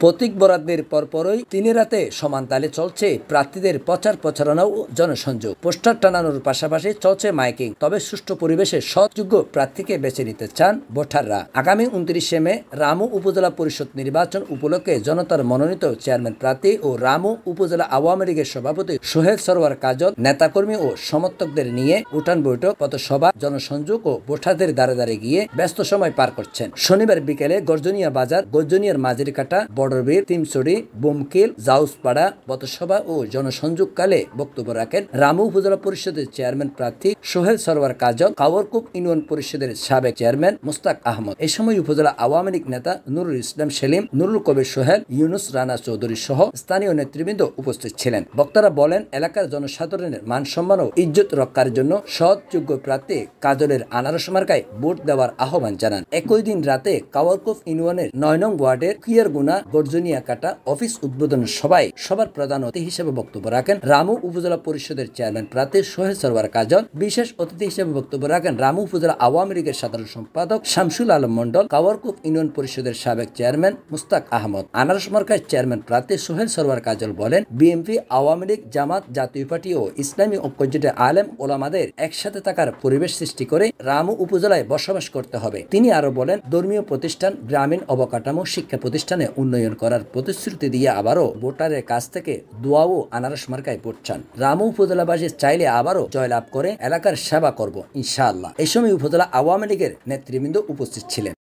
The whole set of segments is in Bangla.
প্রতীক বরাদ্দের পরপরই 3 রাতে সমান তালে চলছে প্রার্থীদের প্রচার প্রচারণা ও জনসংযোগ। পোস্টার টানানোর পাশাপাশি চলছে মাইকিং। তবে সুষ্ঠু পরিবেশে সৎযোগ্য প্রার্থীকে বেছে নিতে চান ভোটাররা। আগামী 29 মে রামু উপজেলা পরিষদ নির্বাচন উপলক্ষে জনতার মনোনীত চেয়ারম্যান প্রার্থী ও রামু উপজেলা আওয়ামী লীগের সভাপতি সোহেল সরওয়ার কাজল নেতাকর্মী ও সমর্থকদের নিয়ে উঠান বৈঠক, পথসভা, জনসংযোগ ও ভোটারদের দ্বারে দ্বারে গিয়ে ব্যস্ত সময় পার করছেন। শনিবার বিকেলে গর্জনিয়া বাজার, গর্জনিয়ার মাঝিরকাটা, বর্ডারবীর, তিমছড়ি, বুমকিল, জাউসপাড়া পথসভা ও জনসংযোগকালে বক্তব্য রাখেন রামু উপজেলা পরিষদের চেয়ারম্যান প্রার্থী সোহেল সরওয়ার কাজল, কাওয়ারকুপ ইউনিয়ন পরিষদের সাবেক চেয়ারম্যান মুস্তাক আহমদ। এই সময় উপজেলা আওয়ামী লীগ নেতা নুরুল ইসলাম সেলিম, নুরুল কবির সোহেল, ইউনুস রানা চৌধুরী সহ স্থানীয় নেতৃবৃন্দ উপস্থিত ছিলেন। বক্তারা বলেন, এলাকার জনসাধারণের মান সম্মান ও ইজ্জত রক্ষার জন্য সৎ যোগ্য প্রার্থী কাজলের আনারস মার্কায় ভোট দেওয়ার আহ্বান জানান। একই দিন রাতে কাওয়ারকুপ ইউনিয়নের 9 নং ওয়ার্ডের কিয়ারগুনা গর্জনিয়া কাটা অফিস উদ্বোধন সভায় সবার প্রধান অতিথি হিসেবে বক্তব্য রাখেন রামু উপজেলা পরিষদের চেয়ারম্যান প্রার্থী সোহেল সরওয়ার কাজল। বিশেষ অতিথি হিসেবে বক্তব্য রাখেন রামু উপজেলা আওয়ামী লীগের সাধারণ সম্পাদক শামসুল আলম মন্ডল, কাওয়ারকুপ ইউনিয়ন পরিষদের সাবেক চেয়ারম্যান মুস্তাক আহমদ। আনারস মার্কার চেয়ারম্যান প্রার্থী সোহেল সরওয়ার কাজল বলেন, বিএনপি, আওয়ামী লীগ, জামাত, জাতীয় পার্টি ও ইসলামী ঐক্যজোটের আলেম ওলামাদের একসাথে থাকার পরিবেশ সৃষ্টি করে রামু উপজেলায় বসবাস করতে হবে। তিনি আরো বলেন, ধর্মীয় প্রতিষ্ঠান, গ্রামীণ অবকাঠামো, শিক্ষা প্রতিষ্ঠানে উন্নয়ন করার প্রতিশ্রুতি দিয়ে আবারও ভোটারের কাছ থেকে দোয়া ও আনারস মার্কায় ভোট চান। রামু উপজেলাবাসী চাইলে আবারও জয়লাভ করে এলাকার সেবা করব ইনশাআল্লাহ। এই সময় উপজেলা আওয়ামী লীগের নেতৃবৃন্দ উপস্থিত ছিলেন।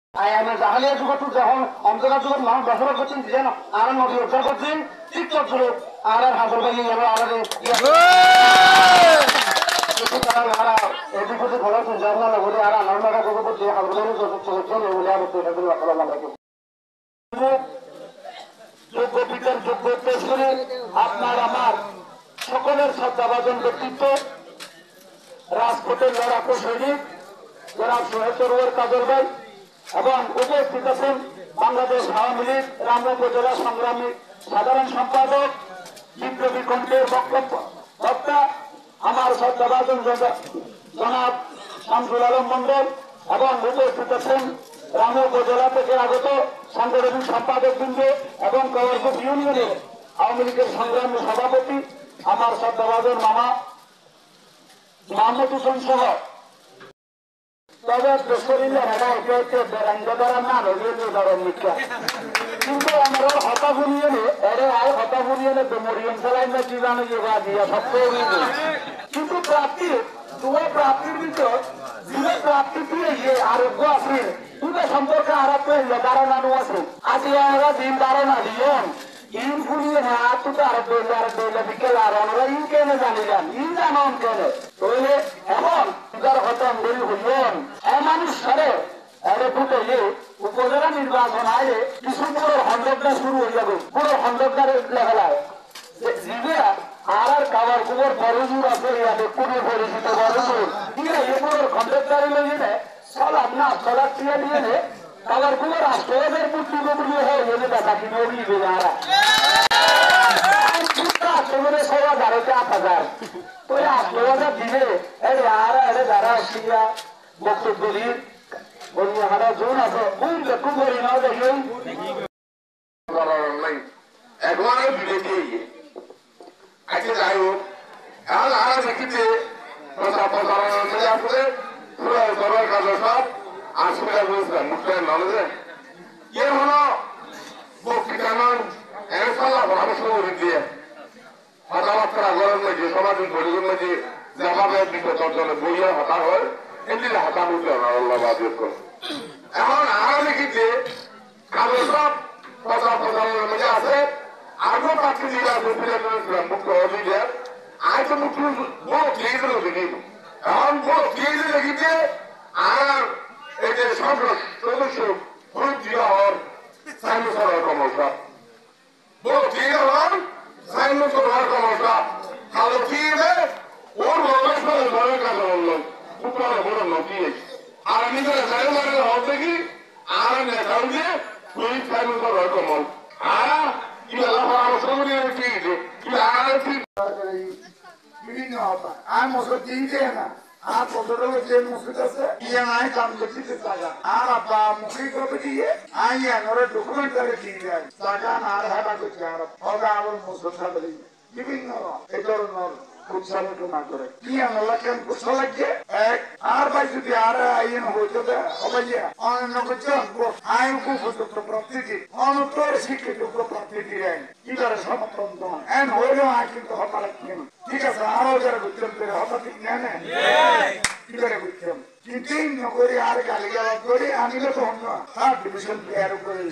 আপনার আমার সকলের শ্রদ্ধাভাজন ব্যক্তিত্ব, রাজপথের লড়াকু সৈনিক জনাব সোহেল সরওয়ার কাজল ভাই এবং উপস্থিত আছেন বাংলাদেশ আওয়ামী লীগ রামু উপজেলা সংগ্রামী সাধারণ সম্পাদক, বিপ্লবী কণ্ঠের বক্তা আমার শ্রদ্ধাভাজন জনাব শামসুল আলম মন্ডল এবং উপস্থিত আছেন রামু উপজেলা থেকে আগত সাংগঠনিক সম্পাদক বৃন্দ এবং কাওয়ারকুপ ইউনিয়নের আওয়ামী লীগের সংগ্রামী সভাপতি আমার শ্রদ্ধাভাজন মামা মোহাম্মদ হোসেন সহ। তবে কিন্তু আমরা হতাশ ইউনিয়নে এরে আয় হতাশ ইউনিয়নে মরিয়ম চালাই না কি জানো দিয়া সবচেয়ে কিন্তু প্রাপ্তি তোমার প্রাপ্তির ভিতর যে প্রাপ্তি দিয়ে আরোগ্য আছে তুমি সম্পর্কে আরোগ্য ধারণানো আছে আজ আমরা দিন ধারণা দিয়ন ইন ফুলিয়ে হাত তো আরোগ্য বিকেল আর আমরা ইন কেনে জানি যান ইন জানন কেনে তৈলে এখন তার হতম দেরি হইয়ন এ মানুষ সারে এরে ফুটে উপজেলা নির্বাচন আয়ে কিছু পুরো হন্ডকটা শুরু হয়ে যাবে পুরো হন্ডকটার লেভেলায় জিবেরা আর কাবার কুবর বড়জুর আছে ইয়াতে কোনো পরিচিত বড়জুর ঠিক আছে এগুলোর কন্ট্রাক্টারে লেগে নেয় সলাপ না সলাপ দিয়ে দিয়ে নে কাবার কুবর রাষ্ট্রের মূর্তি গোবরীয় হয়ে গেলে দেখা কিনে ওগিয়ে যারা আসলে সবা ধারতে 8,000 তো 8,000 দিলে এরে আর এরে যারা শিয়া বক্তব্য দিয়ে বলি হারা জোন আছে কোন দেখুন বলি না দেখি এখন বিবেকে আজকে যাই হোক এখন আর দেখিতে আসলে সবার কাজ সব আসলে বুঝলাম মুখের নলেজে ইয়ে হলো বক্তৃতা নন এসাল্লাহ পরামর্শ করে দিয়ে কথাবার্তা গরম লাগছে সমাজের পরিবার লাগছে যেভাবে বিপদ অর্জনে বইয়া হতা হয় এমনি হতা বুঝলো না আল্লাহ বাজির করে এখন আরো দেখিতে কাজে সব কথা প্রচারের মধ্যে আছে আরো পাঁচটি জেলা মুক্ত অভিযোগ আজ তো মুখ্য বড় কেন্দ্র দেখি এখন বড় কেন্দ্র দেখিতে আর এই যে সংসদ সদস্য গ্রুপ জিয়া হওয়ার সাইন্স হওয়ার সমস্যা বড় কেন্দ্র হওয়ার সাইন্স হওয়ার সমস্যা তাহলে কি ওর বড় কাজ বললাম উপরে বড় নদী আর নিজের সাইন্স হওয়ার দেখি আর নেতাও দিয়ে তুই সাইন্স হওয়ার কমল আর বিভিন্ন আমি মশলা দিয়ে না আর কতটা যে মুফিদ আছে ইয়ে নাই কাম করতে টাকা আর আব্বা মুখি কবে দিয়ে আই আনরে ডকুমেন্ট করে দিয়ে যায় টাকা আর হেবা করছে আর ওটা আমার মুসলমান বলি বিভিন্ন এই ধরনের উৎসাহিত করে কি আনলা কেন কুসা লাগে এক আর ভাই যদি আর আইন হইতে হবে অন্য কিছু আইন খুব উপযুক্ত প্রতিটি অনন্তর শিক্ষিত প্রতিটি কি করে সমর্থন দেন এন হইলেও আই কিন্তু হতা লাগছেন ঠিক আছে আরো যারা বুঝতেন হতা ঠিক না না কি করে বুঝতেন কিন্তু নগরী আর গালি গালাজ করে আনিলে তো অন্য ডিভিশন প্লেয়ার করে